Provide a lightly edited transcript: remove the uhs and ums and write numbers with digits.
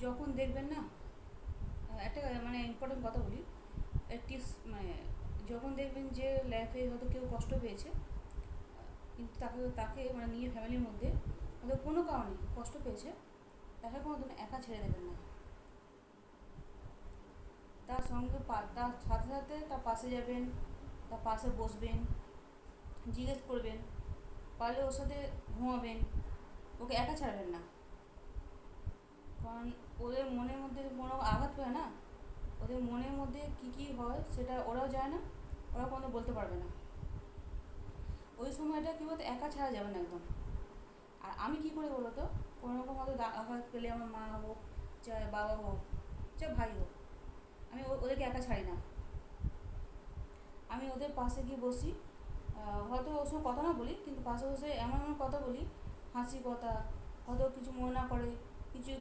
যখন দেখবেন না, একটা মানে ইম্পর্টেন্ট কথা বলি, টিপস মানে যখন দেখবেন যে লাইফে হয়তো কেউ কষ্ট পেয়েছে, কিন্তু তাকে তাকে মানে নিজের ফ্যামিলির মধ্যে হয়তো কোনো কারণে কষ্ট পেয়েছে, তাকে কোনো দিন একা ছেড়ে দেবেন না। তার সঙ্গে তার সাথে সাথে তার পাশে যাবেন, তার পাশে বসবেন, জিজ্ঞেস করবেন, পারলে ওর সাথে ঘুমাবেন, ওকে একা ছাড়বেন না। কারণ ওদের মনের মধ্যে কোনো আঘাত পায় না, ওদের মনের মধ্যে কী কী হয় সেটা ওরাও যায় না, ওরা কোনো বলতে পারবে না। ওই সময়টা কী বলতো, একা ছাড়া যাবে না একদম। আর আমি কী করি বলো তো, কোনো রকম হয়তো আঘাত পেলে আমার মা হোক, চাই বাবা হোক, চাই ভাই হোক, আমি ওদেরকে একা ছাড়ি না। আমি ওদের পাশে গিয়ে বসি, হয়তো ওর সঙ্গে কথা না বলি, কিন্তু পাশে বসে এমন এমন কথা বলি, হাসি কথা, হয়তো কিছু মনে না করে, কিছু